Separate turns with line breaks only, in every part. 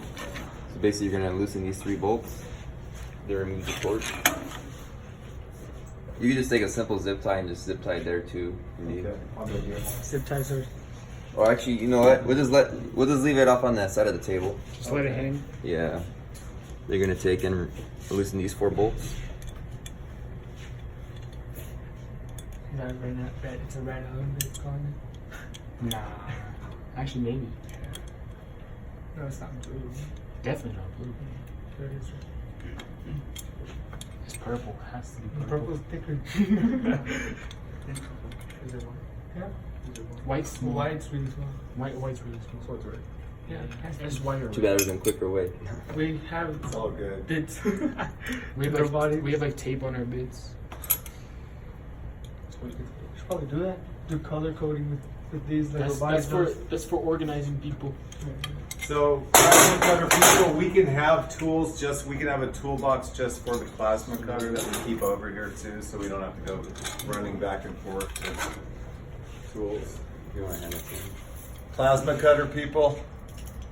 So basically, you're gonna loosen these 3 bolts. They remove the cord. You can just take a simple zip tie and just zip tie there too.
Okay, I'll go here.
Zip ties are
Or actually, you know what? We'll just leave it off on that side of the table.
just let it hang.
Yeah. You're gonna take and loosen these 4 bolts.
It's a red Allen it's calling it. Nah. Actually, maybe. No, it's not blue. Definitely not blue. There it is. It's purple. It has to be purple. Purple's thicker. Is it one? Yeah. White's small. White's really small. White's really small.
So it's right.
Yeah, it's whiter.
Too bad it was in quicker way.
We have
It's all good.
bits.
We have like tape on our bits.
We should probably do that. Do color coding with these like
That's for organizing people.
So, plasma cutter people, we can have a toolbox just for the plasma cutter that we keep over here too, so we don't have to go running back and forth with tools.
You want to hand it to me?
Plasma cutter people.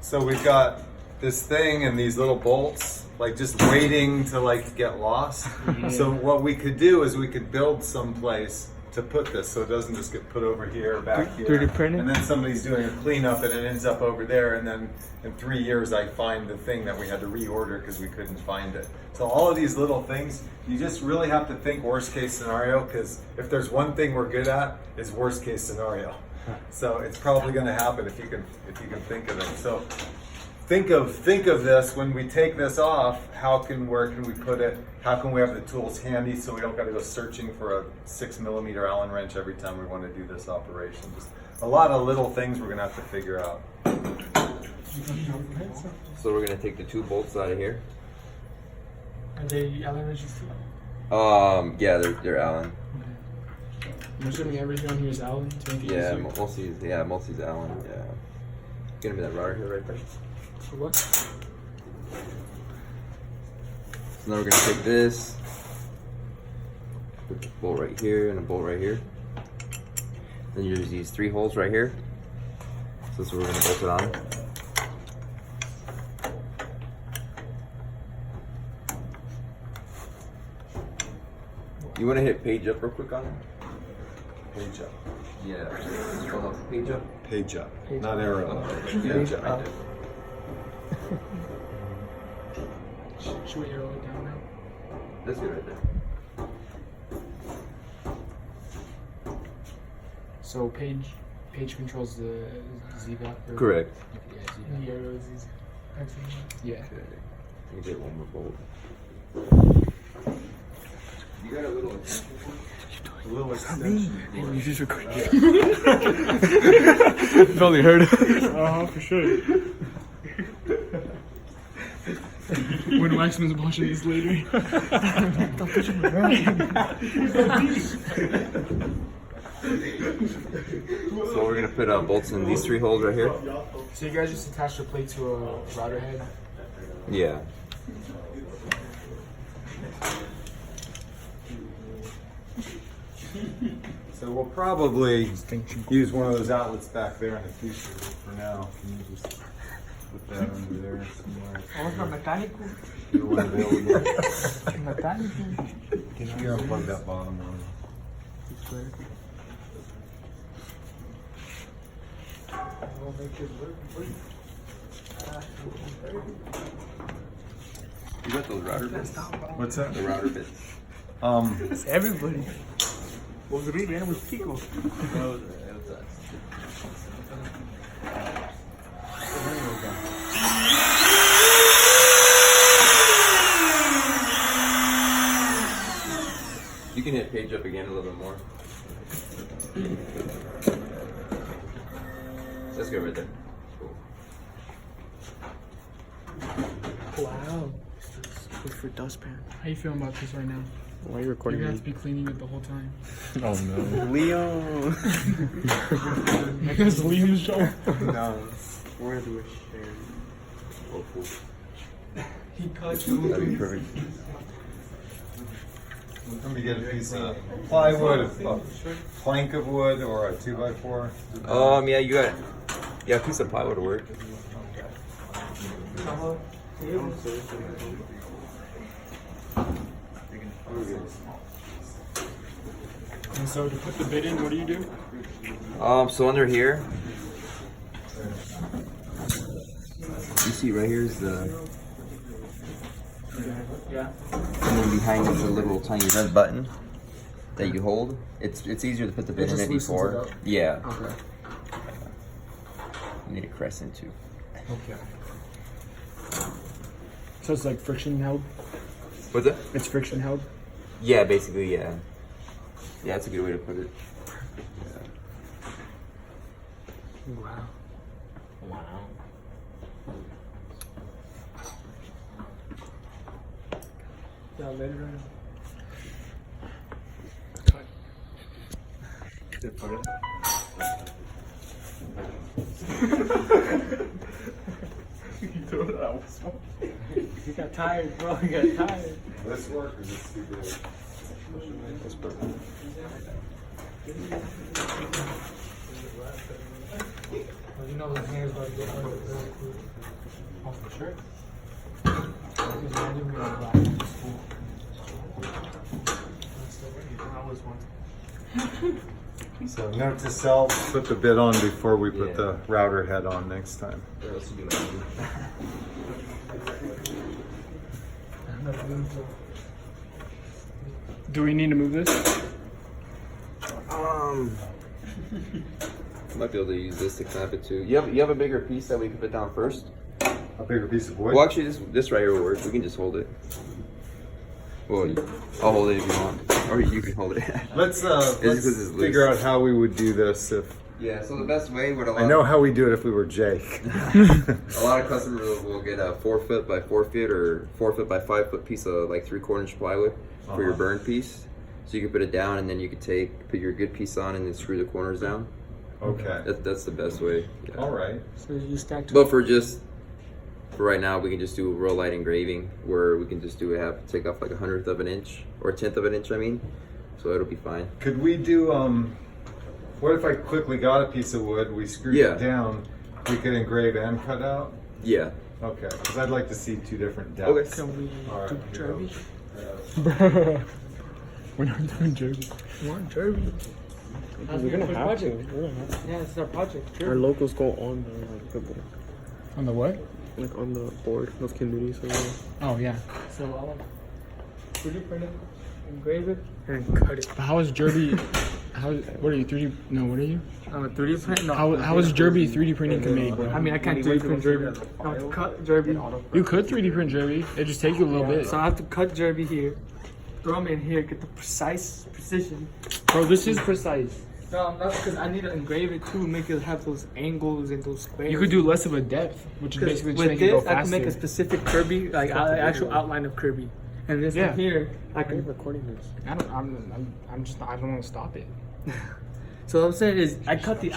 So we've got this thing and these little bolts, like just waiting to like get lost.
Yeah.
So what we could do is we could build someplace to put this so it doesn't just get put over here, back here.
3D printing?
And then somebody's doing a cleanup and it ends up over there, and then in 3 years I find the thing that we had to reorder because we couldn't find it. So all of these little things, you just really have to think worst case scenario, because if there's one thing we're good at, is worst case scenario. So it's probably going to happen if you can think of it. So think of this when we take this off. Where can we put it? How can we have the tools handy so we don't got to go searching for a 6mm Allen wrench every time we want to do this operation? Just a lot of little things we're going to have to figure out.
So we're gonna take the 2 bolts out of here.
Are they Allen wrenches too?
Yeah, they're Allen.
I'm assuming everything on here is Allen to make it
Yeah,
easier.
most of these Allen. Yeah. Gonna be that router here right there.
For what?
So now we're gonna take this, put a bolt right here and a bolt right here. Then there's these 3 holes right here. So this is where we're gonna bolt it on. You wanna hit page up real quick on it?
Page up.
Yeah. Hold on, page up.
Page up. Not arrow.
Page up.
up.
Should we arrow it down now?
That's good right there.
So page controls the Z-Dot?
Correct.
Yeah, Z-Dot.
The arrows is excellent.
Yeah.
Okay. Let me get one more bolt. You got a little extension cord?
A little extension.
You just record. Probably heard it. For sure.
When Waxman's watching this later.
So we're gonna put bolts in these 3 holes right here.
So you guys just attach the plate to a router head?
Yeah.
So we'll probably use one of those outlets back there in the future. But for now, can you just put that under there somewhere?
Otro mecánico.
Either one available.
Mecánico.
Can you unplug that bottom one?
You got those router bits?
What's that?
The router bits.
It's everybody. Rodrigo, éramos chicos.
You can hit page up again a little bit more. That's good right there. Cool.
Wow. Good for dustpan.
How you feeling about this right now?
Why are you
You're
recording
gonna
me?
have to be cleaning it the whole time.
Oh no. Leo.
That's Liam's show.
No.
Where do we share?
Oh, cool.
He cut
That'd be perfect.
Let me get a piece of plywood, a plank of wood, or a 2x4.
Yeah, you got a piece of plywood to work.
And so to put the bit in, what do you do?
So under here, you see right here is the,
Yeah.
and then behind is a little tiny red button that you hold. It's easier to put the bit in
just
it
loosens it
before.
up.
Yeah,
Okay.
you need a crescent too.
Okay.
So it's like friction held.
What's it?
It's friction held.
Yeah, basically, yeah. Yeah, that's a good way to put it.
Wow. Wow. Yeah, later on. He got tired, bro. He got tired.
This work is just too big.
Well, you know the hands about to get hurt really quick. Oh, for sure. Because I knew we were black in school. I always wanted.
So note to self, put the bit on before we put
Yeah.
the router head on next time.
Or else you do like me.
Do we need to move this?
Might be able to use this to clamp it too. You have a bigger piece that we can put down first.
A bigger piece of wood?
Well, actually, this right here will work. We can just hold it. Well, I'll hold it if you want, or you can hold it.
Let's
because it's loose.
figure out how we would do this if...
Yeah. So the best way would
I know how we do it if we were Jake.
A lot of customers will get a 4 foot by 4 foot or 4 foot by 5 foot piece of like 3/4 inch plywood for your burn piece. So you can put it down, and then you could put your good piece on, and then screw the corners down.
Okay.
That's the best way. Yeah.
All right.
So you stacked.
But for right now, we can just do real light engraving, where we can just take off like 1/100 of an inch or 1/10 of an inch. I mean, so it'll be fine.
Could we do, what if I quickly got a piece of wood, we screwed
Yeah.
it down, we could engrave and cut out?
Yeah.
Okay, because I'd like to see two different depths.
Okay.
Can we
All right,
do
here we
Derby?
We're not doing Jersey.
What Derby?
We're gonna have to. We're gonna have
Yeah, it's our project.
to. Our logos go on the like the board,
On the what?
like on the board of communities or whatever.
Oh yeah.
So I'll 3D print it, engrave it, and cut it.
But how is Derby? What are you 3D? No, what are you?
I'm a 3D print. No,
How is Derby 3D printing made, bro?
I mean, I can't 3D print Derby. I have to cut Derby.
You could 3D print Derby. It just take you a little bit.
So I have to cut Derby here, throw them in here, get the precision.
Bro, this is precise.
No, I'm not, because I need to engrave it too, make it have those angles and those squares.
You could do less of a depth, which is
'Cause
basically just
with
make it go
this, I can
faster.
make a specific Kirby, like actual outline of Kirby. And this
Yeah.
one here, I
Are you
can.
recording this?
I'm just. I don't want to stop it.
So what I'm saying is, I cut the